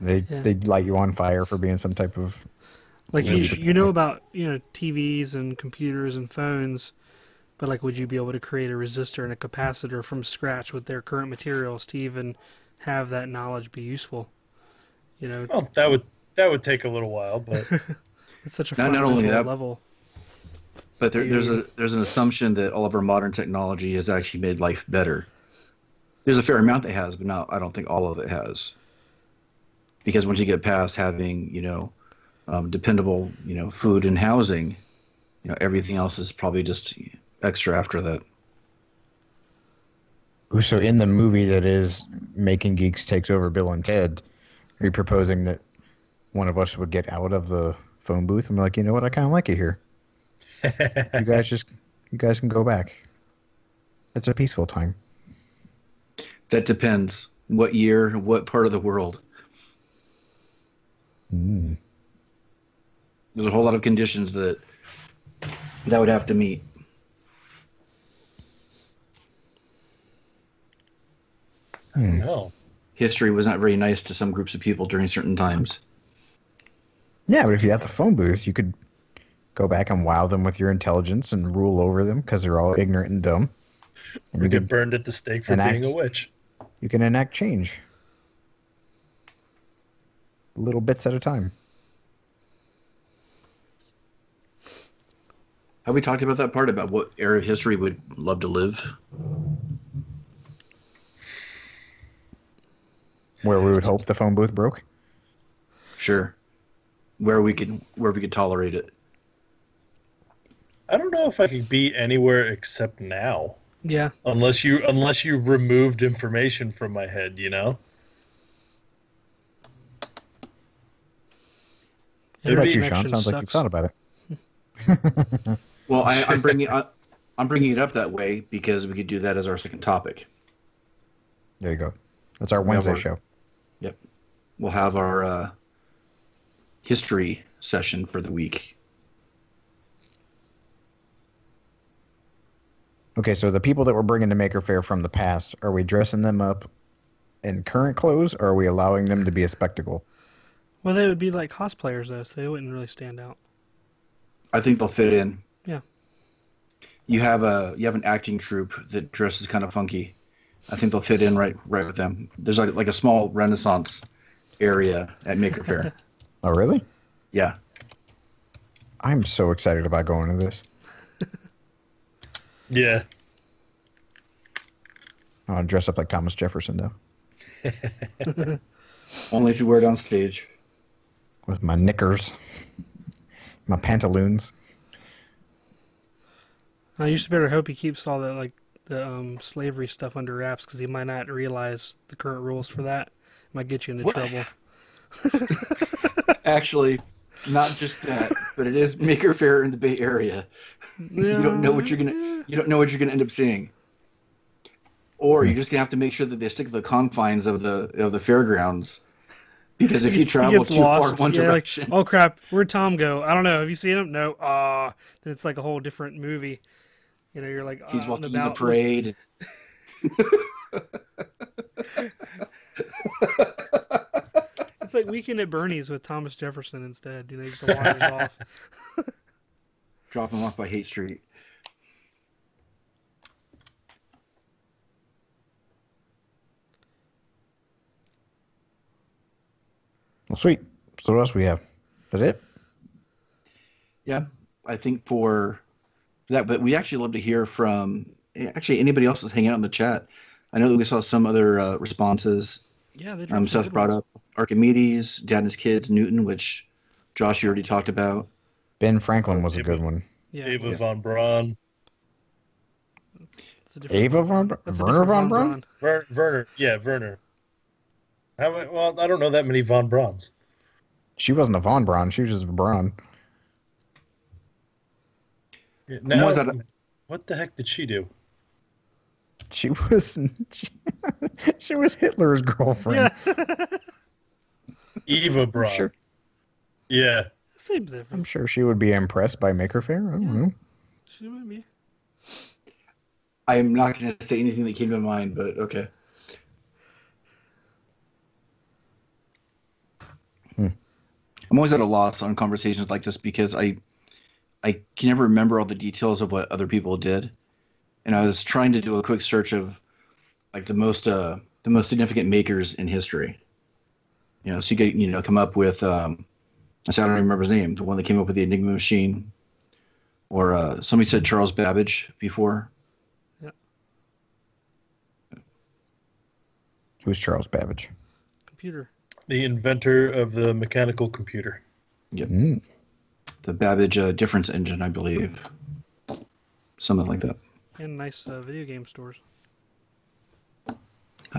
They'd light you on fire for being some type of Like you know about TVs and computers and phones, but like would you be able to create a resistor and a capacitor from scratch with their current materials to even have that knowledge be useful? Well, that would take a little while, but it's such a Not fundamental only that, level. but there's an assumption that all of our modern technology has actually made life better. There's a fair amount that has, but I don't think all of it has. Because once you get past having, dependable, food and housing, everything else is probably just extra after that. So in the movie that is Making Geeks Takes Over Bill and Ted, are you proposing that one of us would get out of the phone booth and be like, you know what, I kind of like it here. You guys can go back. It's a peaceful time. That depends. What year, what part of the world. Mm. There's a whole lot of conditions that would have to meet. no. History was not very nice to some groups of people during certain times. Yeah, but if you had the phone booth, you could go back and wow them with your intelligence and rule over them because they're all ignorant and dumb. And Or you get could burned at the stake for enact- being a witch. You can enact change. Little bits at a time. Have we talked about that part about what era of history we'd love to live? Where we would hope the phone booth broke. Sure. Where we could tolerate it. I don't know if I could be anywhere except now. Yeah. Unless you removed information from my head, What about you, Connection Sean? Sounds like you've sucks. thought about it. Well, I'm bringing it up that way because we could do that as our second topic. There you go. That's our Wednesday show. Yep. We'll have our history session for the week. Okay, so the people that we're bringing to Maker Faire from the past, are we dressing them up in current clothes, or are we allowing them to be a spectacle? Well, they would be like cosplayers though, so they wouldn't really stand out. I think they'll fit in. Yeah. You have an acting troupe that dresses kind of funky. I think they'll fit in right with them. There's like a small Renaissance area at Maker Faire. Oh, really? Yeah. I'm so excited about going to this. Yeah. I want to dress up like Thomas Jefferson, though. Only if you wear it on stage. With my knickers. My pantaloons. I just better hope he keeps all the slavery stuff under wraps because he might not realize the current rules for that. Might get you into trouble. Actually, not just that, but it is Maker Faire in the Bay Area. You don't know what you're gonna end up seeing, or you're just gonna have to make sure that they stick to the confines of the fairgrounds. Because if you travel too far one direction, like, oh crap, where'd Tom go? I don't know. Have you seen him? No. Then it's like a whole different movie. You're like he's walking in the parade. It's like Weekend at Bernie's with Thomas Jefferson instead. He just wanders off. Drop him off by Haight Street. Well, sweet. So what else we have? Is that it? Yeah, I think for that, but we actually love to hear from anybody else that's hanging out in the chat. I know that we saw some other responses. Yeah, they Seth brought up Archimedes, Dad and His Kids, Newton, which Josh, you already talked about. Ben Franklin was a good one. Yeah, Ava von Braun. Ava von Braun? Werner von Braun? Werner. Yeah, Werner. Well, I don't know that many von Brauns. She wasn't a von Braun. She was just a Braun. Now, what the heck did she do? She was she was Hitler's girlfriend. Yeah. Eva Braun. Sure. Yeah. Same difference. I'm sure she would be impressed by Maker Faire. I don't know. She might be. I'm not going to say anything that came to mind, but okay. I'm always at a loss on conversations like this because I can never remember all the details of what other people did, and I was trying to do a quick search of like the most significant makers in history. So you get come up with I don't remember his name, the one that came up with the Enigma machine, or somebody said Charles Babbage before. Yeah. Who's Charles Babbage? Computer. The inventor of the mechanical computer. Yep. Mm. The Babbage difference engine, I believe. Something like that. And nice video game stores.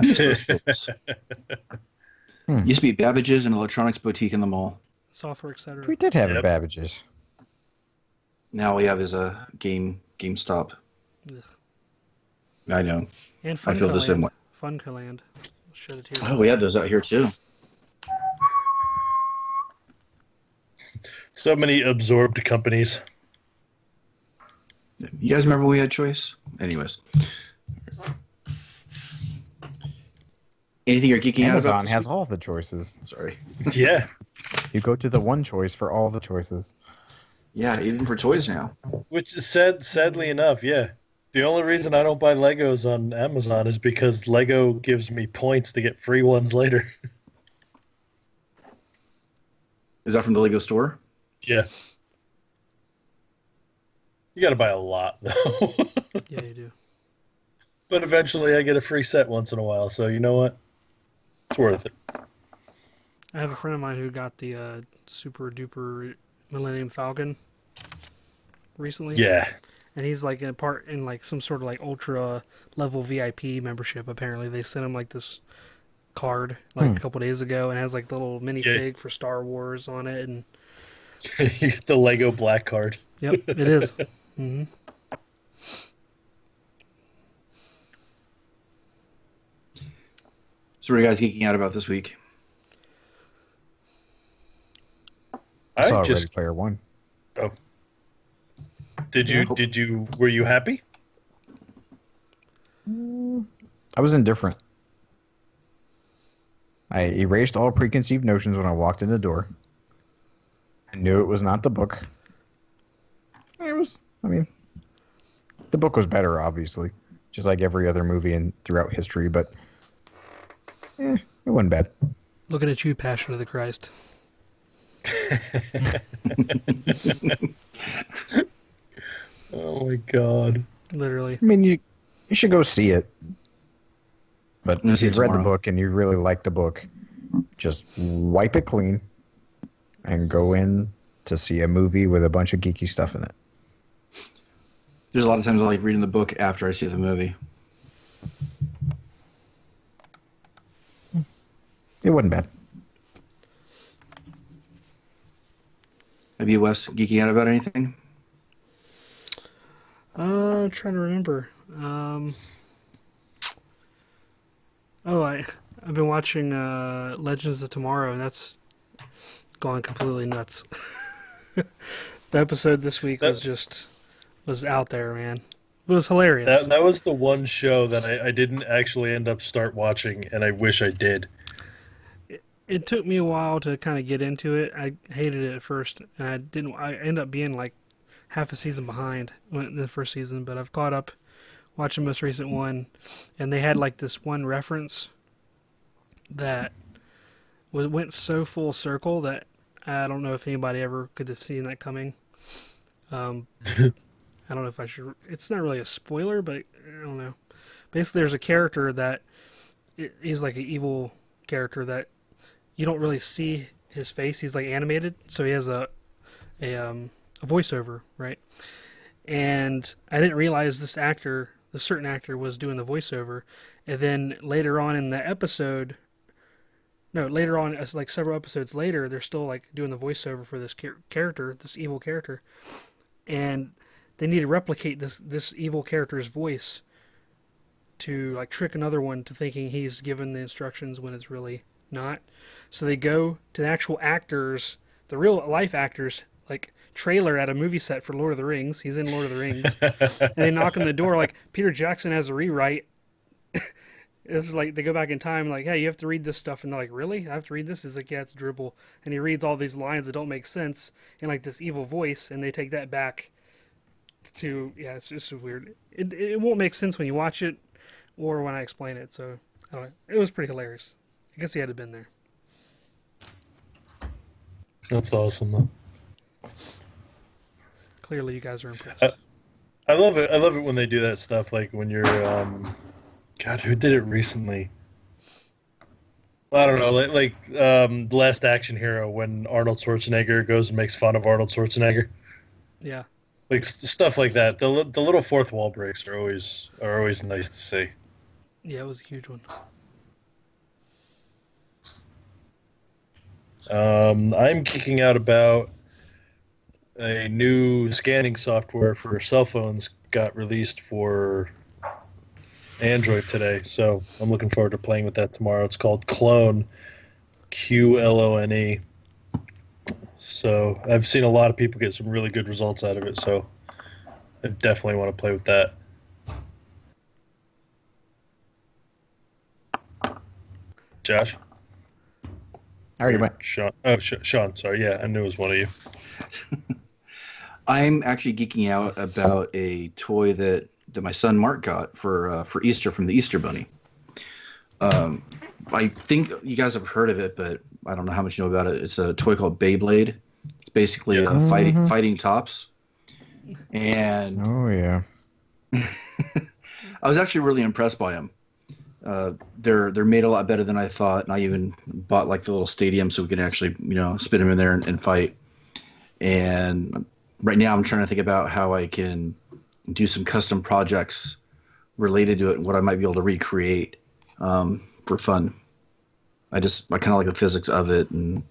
Used to be Babbage's and electronics boutique in the mall. Software, etc. We did have a Babbage's. Now we have is a GameStop. Ugh. I know. And I feel the same way. Funcoland. Shed a tear. Oh, we had those out here too. So many absorbed companies. You guys remember we had Choice? Anyways. Anything you're geeking out about? Amazon has all the choices. Sorry. Yeah. You go to the one choice for all the choices. Yeah, even for toys now. Which is sadly enough, yeah. The only reason I don't buy Legos on Amazon is because Lego gives me points to get free ones later. Is that from the Lego store? Yeah. You gotta buy a lot, though. Yeah, you do. But eventually I get a free set once in a while, so you know what? It's worth it. I have a friend of mine who got the super duper Millennium Falcon recently. Yeah. And he's like in like some sort of like ultra level VIP membership. Apparently, they sent him like this card like a couple days ago, and it has like the little minifig for Star Wars on it. And You get the Lego Black card. yep, it is. Mm-hmm. So what are you guys geeking out about this week? I saw Ready Player One. Oh. Did you were you happy? I was indifferent. I erased all preconceived notions when I walked in the door. I knew it was not the book. The book was better, obviously, just like every other movie throughout history, but it wasn't bad. Looking at you, Passion of the Christ. Oh my god. Literally. You should go see it. But if you've read the tomorrow. book and you really like the book, just wipe it clean and go in to see a movie with a bunch of geeky stuff in it. There's a lot of times I like reading the book after I see the movie. It wasn't bad. Have you, Wes, geeking out about anything? I'm trying to remember. I've been watching Legends of Tomorrow, and that's gone completely nuts. The episode this week was out there, man. It was hilarious. That was the one show that I didn't actually end up start watching, and I wish I did. It took me a while to kind of get into it. I hated it at first, and I ended up being like half a season behind in the first season, but I've caught up watching the most recent one, and they had like this one reference that went so full circle that I don't know if anybody ever could have seen that coming. I don't know if I should. It's not really a spoiler, but I don't know. Basically, there's a character that he's like an evil character that you don't really see his face. He's like animated, so he has a voiceover, right? And I didn't realize this certain actor was doing the voiceover, and then later on in the episode, like several episodes later, they're still like doing the voiceover for this character, this evil character, and they need to replicate this evil character's voice to like trick another one to thinking he's given the instructions when it's really not. So they go to the actual actors, the real life actors, like trailer at a movie set for Lord of the Rings. He's in Lord of the Rings. And they knock on the door like, Peter Jackson has a rewrite. It's like they go back in time, like, hey, you have to read this stuff, and they're like, really? I have to read this? He's like, yeah, it's dribble, and he reads all these lines that don't make sense in like this evil voice, and they take that back to it's just weird. It won't make sense when you watch it or when I explain it. So I don't know. It was pretty hilarious. I guess he had to have been there. That's awesome, though. Clearly, you guys are impressed. I love it. I love it when they do that stuff. Like when you're, God, who did it recently? I don't know. Like The Last Action Hero, when Arnold Schwarzenegger goes and makes fun of Arnold Schwarzenegger. Yeah. Like stuff like that. The little fourth wall breaks are always nice to see. Yeah, it was a huge one. I'm geeking out about a new scanning software for cell phones got released for Android today, so I'm looking forward to playing with that tomorrow. It's called Clone, Qlone. So I've seen a lot of people get some really good results out of it, so I definitely want to play with that. Josh? I already went. Sean. Oh, Sean, sorry. Yeah, I knew it was one of you. I'm actually geeking out about a toy that my son Mark got for Easter from the Easter Bunny. I think you guys have heard of it, but I don't know how much you know about it. It's a toy called Beyblade. It's basically fighting tops. And oh yeah, I was actually really impressed by them. They're made a lot better than I thought, and I even bought like the little stadium so we can actually spin them in there and fight. And right now I'm trying to think about how I can do some custom projects related to it and what I might be able to recreate for fun. I kind of like the physics of it and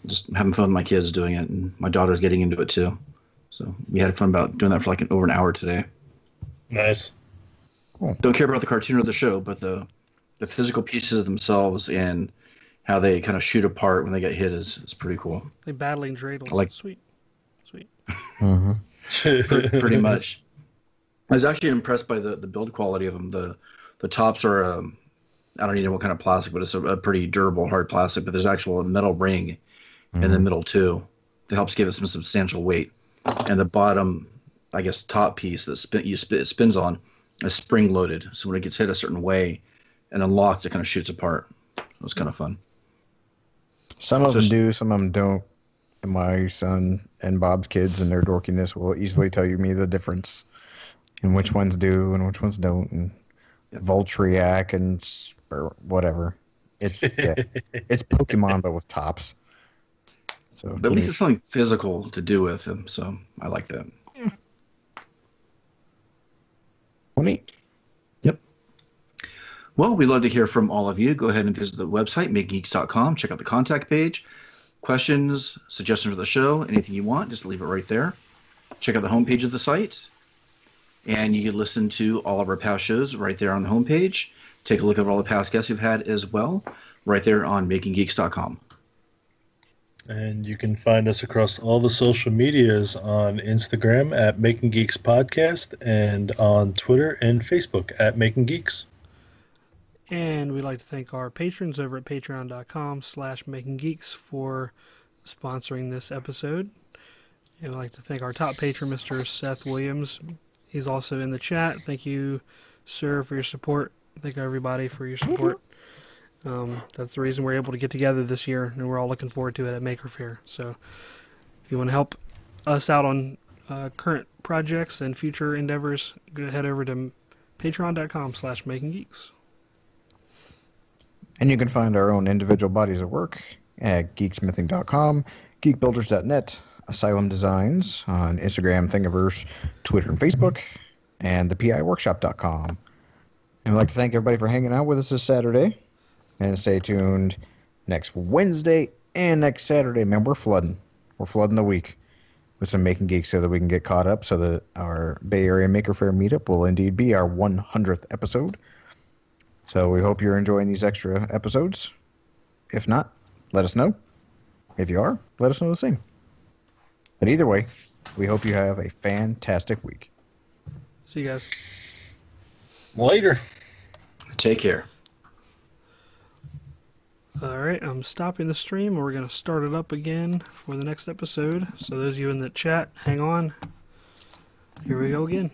just having fun with my kids doing it, and my daughter's getting into it too. So we had fun about doing that for over an hour today. Nice. Cool. Don't care about the cartoon or the show, but the physical pieces themselves and how they kind of shoot apart when they get hit is pretty cool. They battling dreidels. I like sweet. Mm-hmm. pretty much. I was actually impressed by the build quality of them. The tops are I don't even know what kind of plastic, but it's a pretty durable hard plastic. But there's actual metal ring in the middle too that helps give it some substantial weight. And the bottom, I guess, top piece that it spins on is spring loaded. So when it gets hit a certain way and unlocked, it kind of shoots apart. It was kind of fun. Some of them do, some of them don't. And my son and Bob's kids and their dorkiness will easily tell me the difference in which ones do and which ones don't. And Voltriac and or whatever. It's it's Pokemon but with tops. So, but at least it's something physical to do with them, so I like that. Yeah. Well, neat. Yep. Well, we'd love to hear from all of you. Go ahead and visit the website, makegeeks.com. Check out the contact page. Questions, suggestions for the show, anything you want, just leave it right there. Check out the homepage of the site. And you can listen to all of our past shows right there on the homepage. Take a look at all the past guests we've had as well, right there on makinggeeks.com. And you can find us across all the social medias on Instagram at Making Geeks Podcast and on Twitter and Facebook at Making Geeks. And we'd like to thank our patrons over at patreon.com/makinggeeks for sponsoring this episode. And we'd like to thank our top patron, Mr. Seth Williams. He's also in the chat. Thank you, sir, for your support. Thank everybody for your support. That's the reason we're able to get together this year, and we're all looking forward to it at Maker Faire. So if you want to help us out on current projects and future endeavors, go head over to patreon.com/makinggeeks. And you can find our own individual bodies of work at geeksmithing.com, geekbuilders.net, Asylum Designs on Instagram, Thingiverse, Twitter, and Facebook, and thepiworkshop.com. And I'd like to thank everybody for hanging out with us this Saturday. And stay tuned next Wednesday and next Saturday. Man, we're flooding. We're flooding the week with some Making Geeks so that we can get caught up so that our Bay Area Maker Faire meetup will indeed be our 100th episode. So we hope you're enjoying these extra episodes. If not, let us know. If you are, let us know the same. But either way, we hope you have a fantastic week. See you guys. Later. Take care. All right, I'm stopping the stream. We're going to start it up again for the next episode. So those of you in the chat, hang on. Here we go again.